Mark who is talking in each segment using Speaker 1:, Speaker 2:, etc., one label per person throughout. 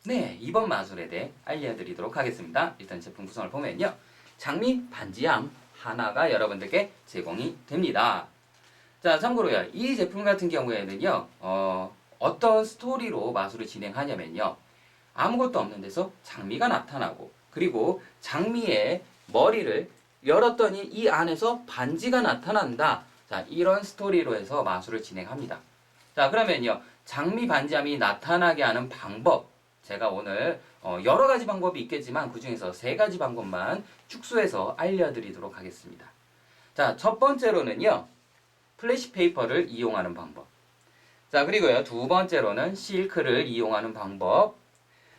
Speaker 1: 네, 이번 마술에 대해 알려드리도록 하겠습니다. 일단 제품 구성을 보면요. 장미 반지암 하나가 여러분들께 제공이 됩니다. 자, 참고로요. 이 제품 같은 경우에는요. 어떤 스토리로 마술을 진행하냐면요. 아무것도 없는 데서 장미가 나타나고 그리고 장미의 머리를 열었더니 이 안에서 반지가 나타난다. 자, 이런 스토리로 해서 마술을 진행합니다. 자, 그러면요. 장미 반지암이 나타나게 하는 방법. 제가 오늘 여러 가지 방법이 있겠지만 그 중에서 세 가지 방법만 축소해서 알려드리도록 하겠습니다. 자, 첫 번째로는요. 플래시 페이퍼를 이용하는 방법. 자, 그리고요. 두 번째로는 실크를 이용하는 방법.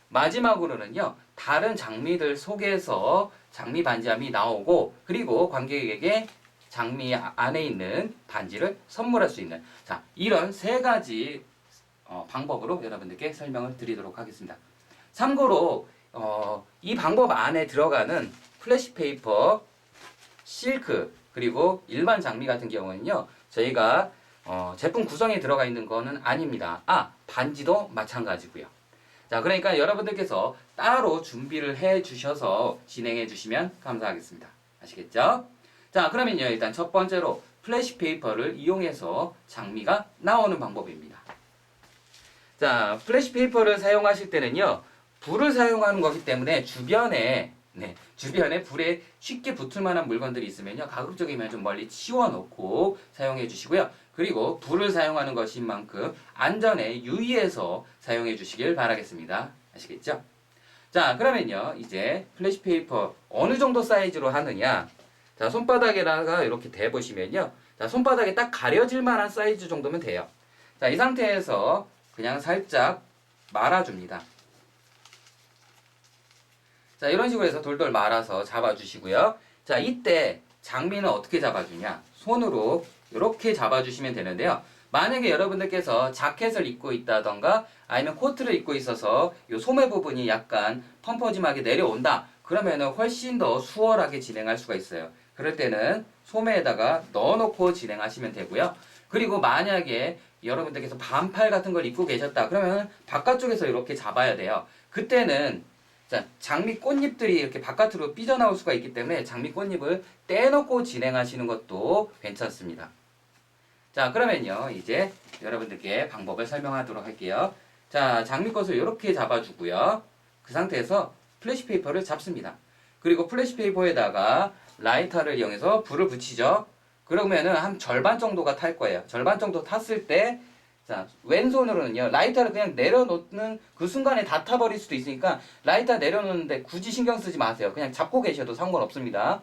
Speaker 1: 마지막으로는요. 다른 장미들 속에서 장미 반지암이 나오고 그리고 관객에게 장미 안에 있는 반지를 선물할 수 있는 자, 이런 세 가지 방법으로 여러분들께 설명을 드리도록 하겠습니다. 참고로 이 방법 안에 들어가는 플래시 페이퍼, 실크, 그리고 일반 장미 같은 경우는요. 저희가 제품 구성에 들어가 있는 거는 아닙니다. 반지도 마찬가지고요. 자, 그러니까 여러분들께서 따로 준비를 해 주셔서 진행해 주시면 감사하겠습니다. 아시겠죠? 자, 그러면요. 일단 첫 번째로 플래시 페이퍼를 이용해서 장미가 나오는 방법입니다. 자, 플래시 페이퍼를 사용하실 때는요. 불을 사용하는 거기 때문에 주변에 불에 쉽게 붙을 만한 물건들이 있으면요. 가급적이면 좀 멀리 치워놓고 사용해 주시고요. 그리고 불을 사용하는 것인 만큼 안전에 유의해서 사용해 주시길 바라겠습니다. 아시겠죠? 자, 그러면요. 이제 플래시 페이퍼 어느 정도 사이즈로 하느냐. 자, 손바닥에다가 이렇게 대보시면요. 자, 손바닥에 딱 가려질 만한 사이즈 정도면 돼요. 자, 이 상태에서 그냥 살짝 말아줍니다. 자, 이런 식으로 해서 돌돌 말아서 잡아주시고요. 자, 이때 장미는 어떻게 잡아주냐? 손으로 이렇게 잡아주시면 되는데요. 만약에 여러분들께서 자켓을 입고 있다던가 아니면 코트를 입고 있어서 이 소매 부분이 약간 펌퍼짐하게 내려온다. 그러면은 훨씬 더 수월하게 진행할 수가 있어요. 그럴 때는 소매에다가 넣어놓고 진행하시면 되고요. 그리고 만약에 여러분들께서 반팔 같은 걸 입고 계셨다. 그러면 바깥쪽에서 이렇게 잡아야 돼요. 그때는 자, 장미 꽃잎들이 이렇게 바깥으로 삐져나올 수가 있기 때문에 장미 꽃잎을 떼놓고 진행하시는 것도 괜찮습니다. 자, 그러면요. 이제 여러분들께 방법을 설명하도록 할게요. 자, 장미꽃을 이렇게 잡아주고요. 그 상태에서 플래시 페이퍼를 잡습니다. 그리고 플래시 페이퍼에다가 라이터를 이용해서 불을 붙이죠. 그러면은 한 절반 정도가 탈 거예요. 절반 정도 탔을 때 자, 왼손으로는요, 라이터를 그냥 내려놓는 그 순간에 다 타버릴 수도 있으니까, 라이터 내려놓는데 굳이 신경 쓰지 마세요. 그냥 잡고 계셔도 상관없습니다.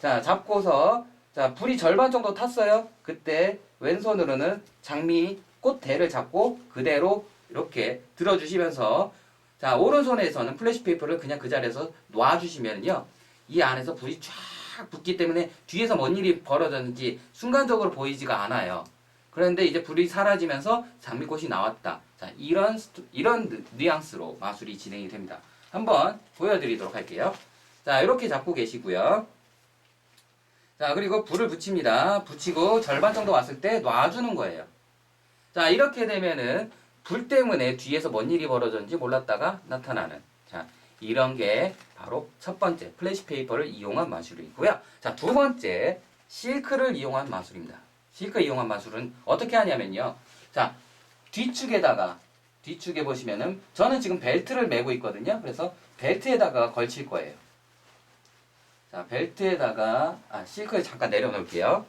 Speaker 1: 자, 잡고서, 자, 불이 절반 정도 탔어요. 그때 왼손으로는 장미 꽃대를 잡고 그대로 이렇게 들어주시면서, 자, 오른손에서는 플래시 페이퍼를 그냥 그 자리에서 놔주시면요, 이 안에서 불이 쫙 붙기 때문에 뒤에서 뭔 일이 벌어졌는지 순간적으로 보이지가 않아요. 그런데 이제 불이 사라지면서 장미꽃이 나왔다. 자, 이런 뉘앙스로 마술이 진행이 됩니다. 한번 보여드리도록 할게요. 자, 이렇게 잡고 계시고요. 자, 그리고 불을 붙입니다. 붙이고 절반 정도 왔을 때 놔주는 거예요. 자, 이렇게 되면은 불 때문에 뒤에서 뭔 일이 벌어졌는지 몰랐다가 나타나는. 자, 이런 게 바로 첫 번째 플래시 페이퍼를 이용한 마술이고요. 자, 두 번째 실크를 이용한 마술입니다. 실크 이용한 마술은 어떻게 하냐면요. 자, 뒤쪽에 보시면은 저는 지금 벨트를 메고 있거든요. 그래서 벨트에다가 걸칠 거예요. 자, 벨트에다가 실크를 잠깐 내려놓을게요.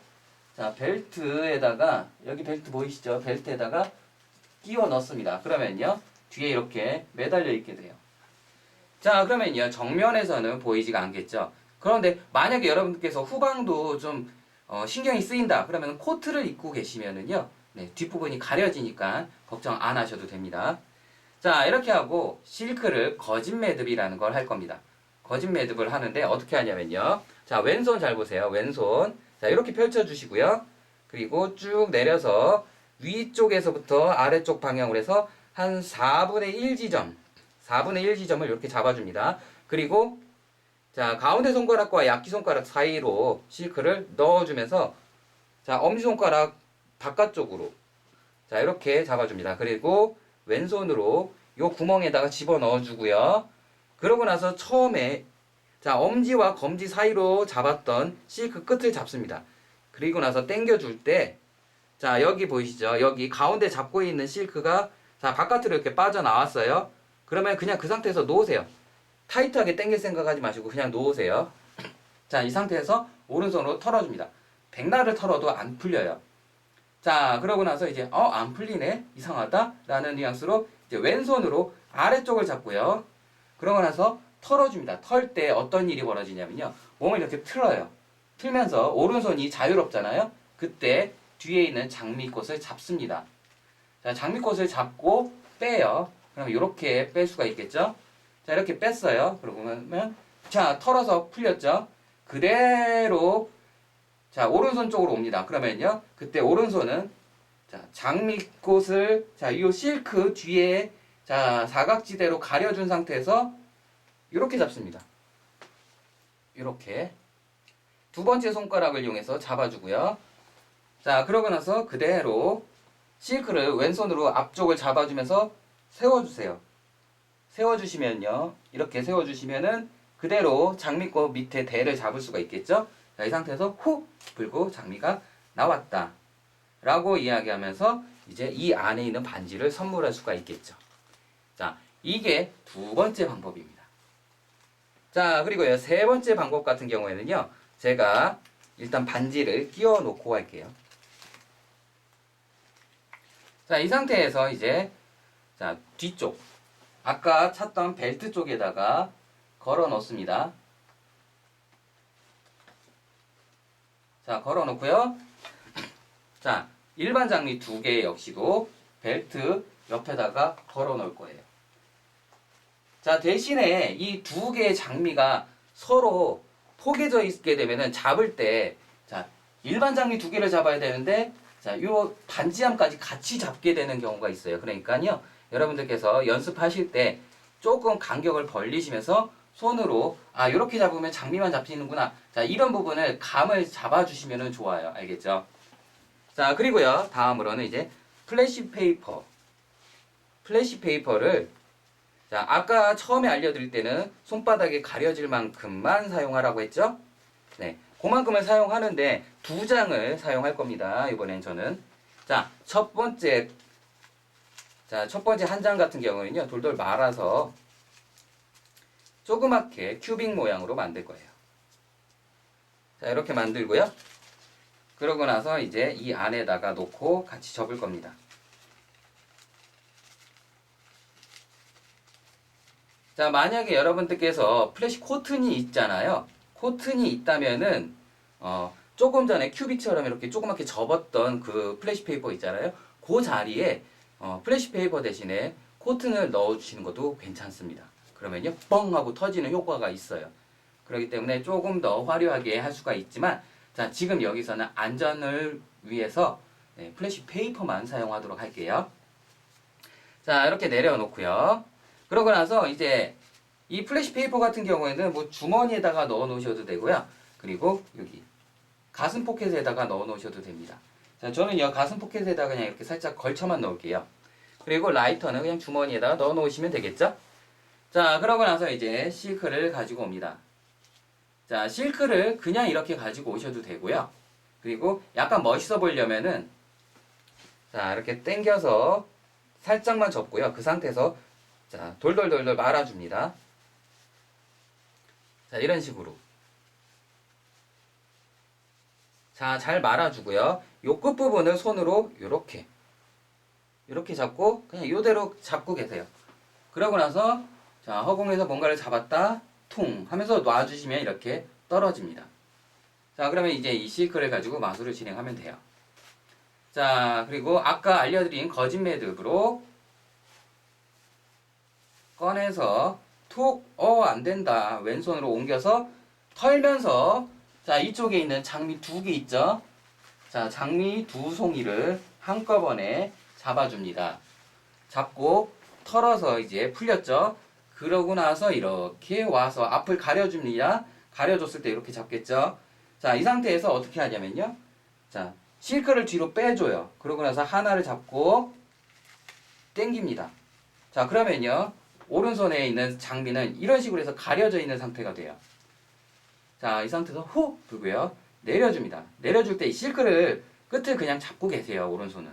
Speaker 1: 자, 벨트에다가 여기 벨트 보이시죠? 벨트에다가 끼워 넣습니다. 그러면요. 뒤에 이렇게 매달려 있게 돼요. 자, 그러면요. 정면에서는 보이지가 않겠죠. 그런데 만약에 여러분께서 후방도 좀 신경이 쓰인다. 그러면 코트를 입고 계시면은요. 네, 뒷부분이 가려지니까 걱정 안 하셔도 됩니다. 자, 이렇게 하고 실크를 거짓 매듭이라는 걸 할 겁니다. 거짓 매듭을 하는데 어떻게 하냐면요. 자, 왼손 잘 보세요. 왼손. 자, 이렇게 펼쳐 주시고요. 그리고 쭉 내려서 위쪽에서부터 아래쪽 방향으로 해서 한 4분의 1 지점, 4분의 1 지점을 이렇게 잡아줍니다. 그리고 자, 가운데 손가락과 약지손가락 사이로 실크를 넣어주면서 자, 엄지손가락 바깥쪽으로 자, 이렇게 잡아줍니다. 그리고 왼손으로 요 구멍에다가 집어 넣어주고요. 그러고 나서 처음에 자 엄지와 검지 사이로 잡았던 실크 끝을 잡습니다. 그리고 나서 당겨줄 때 자 여기 보이시죠? 여기 가운데 잡고 있는 실크가 자 바깥으로 이렇게 빠져나왔어요. 그러면 그냥 그 상태에서 놓으세요. 타이트하게 당길 생각하지 마시고 그냥 놓으세요. 자 이 상태에서 오른손으로 털어줍니다. 백날을 털어도 안 풀려요. 자 그러고 나서 이제 안 풀리네 이상하다 라는 뉘앙스로 이제 왼손으로 아래쪽을 잡고요. 그러고 나서 털어줍니다. 털 때 어떤 일이 벌어지냐면요. 몸을 이렇게 틀어요. 틀면서 오른손이 자유롭잖아요. 그때 뒤에 있는 장미꽃을 잡습니다. 자, 장미꽃을 잡고 빼요. 그럼 이렇게 뺄 수가 있겠죠? 자, 이렇게 뺐어요. 그러면 자, 털어서 풀렸죠? 그대로 자, 오른손 쪽으로 옵니다. 그러면요. 그때 오른손은 자, 장미꽃을 자, 이 실크 뒤에 자, 사각지대로 가려준 상태에서 이렇게 잡습니다. 이렇게 두 번째 손가락을 이용해서 잡아주고요. 자, 그러고 나서 그대로 실크를 왼손으로 앞쪽을 잡아주면서 세워주세요. 세워주시면요. 이렇게 세워주시면은 그대로 장미꽃 밑에 대를 잡을 수가 있겠죠? 자, 이 상태에서 후 불고 장미가 나왔다. 라고 이야기하면서 이제 이 안에 있는 반지를 선물할 수가 있겠죠. 자, 이게 두 번째 방법입니다. 자, 그리고요. 세 번째 방법 같은 경우에는요. 제가 일단 반지를 끼워 놓고 할게요. 자, 이 상태에서 이제 자, 뒤쪽 아까 찾던 벨트 쪽에다가 걸어 놓습니다. 자, 걸어 놓고요. 자, 일반 장미 두 개 역시도 벨트 옆에다가 걸어 놓을 거예요. 자, 대신에 이 두 개의 장미가 서로 포개져 있게 되면은 잡을 때 자, 일반 장미 두 개를 잡아야 되는데 자, 요 반지함까지 같이 잡게 되는 경우가 있어요. 그러니까요. 여러분들께서 연습하실 때 조금 간격을 벌리시면서 손으로 요렇게 잡으면 장미만 잡히는구나. 자, 이런 부분을 감을 잡아 주시면 좋아요. 알겠죠? 자, 그리고요. 다음으로는 이제 플래시 페이퍼. 플래시 페이퍼를 자, 아까 처음에 알려드릴 때는 손바닥에 가려질 만큼만 사용하라고 했죠? 네. 그만큼을 사용하는데 두 장을 사용할 겁니다. 이번엔 저는. 자, 첫 번째 한 장 같은 경우는요. 돌돌 말아서 조그맣게 큐빅 모양으로 만들 거예요. 자, 이렇게 만들고요. 그러고 나서 이제 이 안에다가 놓고 같이 접을 겁니다. 자, 만약에 여러분들께서 플래시 코튼이 있잖아요. 코튼이 있다면은 조금 전에 큐빅처럼 이렇게 조그맣게 접었던 그 플래시 페이퍼 있잖아요. 그 자리에 플래시 페이퍼 대신에 코튼을 넣어주시는 것도 괜찮습니다. 그러면요 뻥 하고 터지는 효과가 있어요. 그렇기 때문에 조금 더 화려하게 할 수가 있지만 자, 지금 여기서는 안전을 위해서 플래시 페이퍼만 사용하도록 할게요. 자, 이렇게 내려놓고요. 그러고 나서 이제 이 플래시 페이퍼 같은 경우에는 뭐 주머니에다가 넣어 놓으셔도 되고요. 그리고 여기 가슴 포켓에다가 넣어 놓으셔도 됩니다. 자, 저는요 가슴 포켓에다가 그냥 이렇게 살짝 걸쳐만 넣을게요. 그리고 라이터는 그냥 주머니에다가 넣어 놓으시면 되겠죠? 자, 그러고 나서 이제 실크를 가지고 옵니다. 자, 실크를 그냥 이렇게 가지고 오셔도 되고요. 그리고 약간 멋있어 보이려면은 자, 이렇게 당겨서 살짝만 접고요. 그 상태에서 자, 돌돌돌돌 말아줍니다. 자, 이런 식으로. 자, 잘 말아주고요. 요 끝부분을 손으로 요렇게 잡고 그냥 요대로 잡고 계세요. 그러고 나서 자, 허공에서 뭔가를 잡았다 퉁 하면서 놔주시면 이렇게 떨어집니다. 자, 그러면 이제 이 실크를 가지고 마술을 진행하면 돼요. 자, 그리고 아까 알려드린 거짓 매듭으로 꺼내서 툭 안된다 왼손으로 옮겨서 털면서 자, 이쪽에 있는 장미 두 개 있죠? 자, 장미 두 송이를 한꺼번에 잡아줍니다. 잡고 털어서 이제 풀렸죠? 그러고 나서 이렇게 와서 앞을 가려줍니다. 가려줬을 때 이렇게 잡겠죠? 자, 이 상태에서 어떻게 하냐면요. 자, 실크를 뒤로 빼줘요. 그러고 나서 하나를 잡고 당깁니다. 자, 그러면요. 오른손에 있는 장미는 이런 식으로 해서 가려져 있는 상태가 돼요. 자, 이 상태에서 후 불고요. 내려줍니다. 내려줄 때 이 실크를 끝을 그냥 잡고 계세요. 오른손은.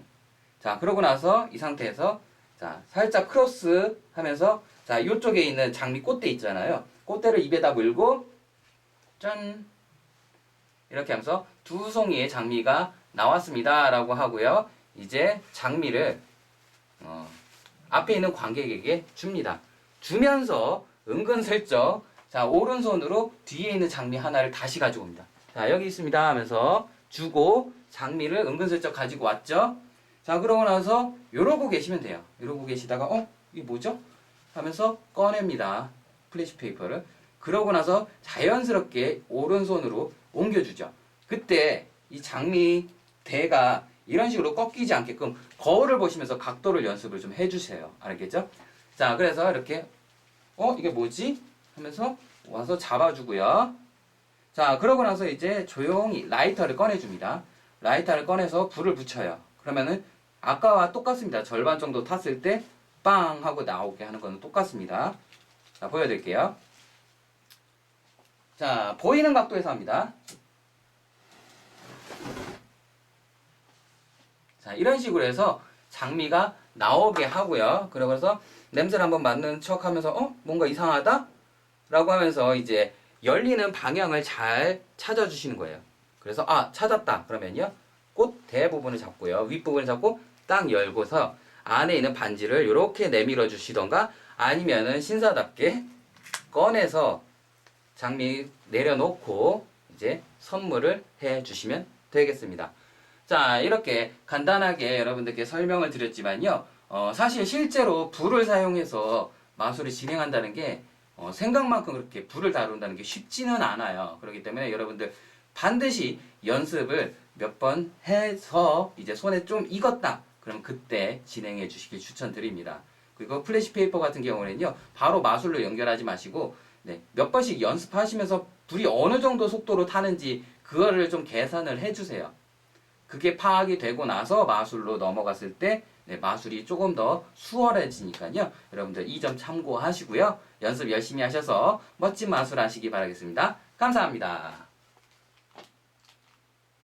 Speaker 1: 자, 그러고 나서 이 상태에서 자, 살짝 크로스 하면서 자, 이쪽에 있는 장미 꽃대 있잖아요. 꽃대를 입에다 물고 짠! 이렇게 하면서 두 송이의 장미가 나왔습니다. 라고 하고요. 이제 장미를 앞에 있는 관객에게 줍니다. 주면서 은근슬쩍 자, 오른손으로 뒤에 있는 장미 하나를 다시 가지고 옵니다. 자, 여기 있습니다 하면서 주고 장미를 은근슬쩍 가지고 왔죠. 자, 그러고 나서 이러고 계시면 돼요. 이러고 계시다가 이게 뭐죠? 하면서 꺼냅니다. 플래시 페이퍼를. 그러고 나서 자연스럽게 오른손으로 옮겨주죠. 그때 이 장미 대가 이런 식으로 꺾이지 않게끔 거울을 보시면서 각도를 연습을 좀 해주세요. 알겠죠? 자, 그래서 이렇게 이게 뭐지? 하면서 와서 잡아주고요. 자, 그러고 나서 이제 조용히 라이터를 꺼내줍니다. 라이터를 꺼내서 불을 붙여요. 그러면은 아까와 똑같습니다. 절반 정도 탔을 때 빵 하고 나오게 하는 거는 똑같습니다. 자, 보여드릴게요. 자, 보이는 각도에서 합니다. 자, 이런 식으로 해서 장미가 나오게 하고요. 그러고서 냄새를 한번 맡는 척 하면서 뭔가 이상하다? 라고 하면서 이제 열리는 방향을 잘 찾아주시는 거예요. 그래서 찾았다. 그러면요. 꽃 대부분을 잡고요. 윗부분을 잡고 딱 열고서 안에 있는 반지를 이렇게 내밀어 주시던가 아니면은 신사답게 꺼내서 장미 내려놓고 이제 선물을 해 주시면 되겠습니다. 자, 이렇게 간단하게 여러분들께 설명을 드렸지만요. 사실 실제로 불을 사용해서 마술을 진행한다는 게 생각만큼 그렇게 불을 다룬다는 게 쉽지는 않아요. 그렇기 때문에 여러분들 반드시 연습을 몇 번 해서 이제 손에 좀 익었다. 그럼 그때 진행해 주시길 추천드립니다. 그리고 플래시 페이퍼 같은 경우는요. 바로 마술로 연결하지 마시고 몇 번씩 연습하시면서 불이 어느 정도 속도로 타는지 그거를 좀 계산을 해주세요. 그게 파악이 되고 나서 마술로 넘어갔을 때 마술이 조금 더 수월해지니까요. 여러분들 이 점 참고하시고요. 연습 열심히 하셔서 멋진 마술 하시기 바라겠습니다. 감사합니다.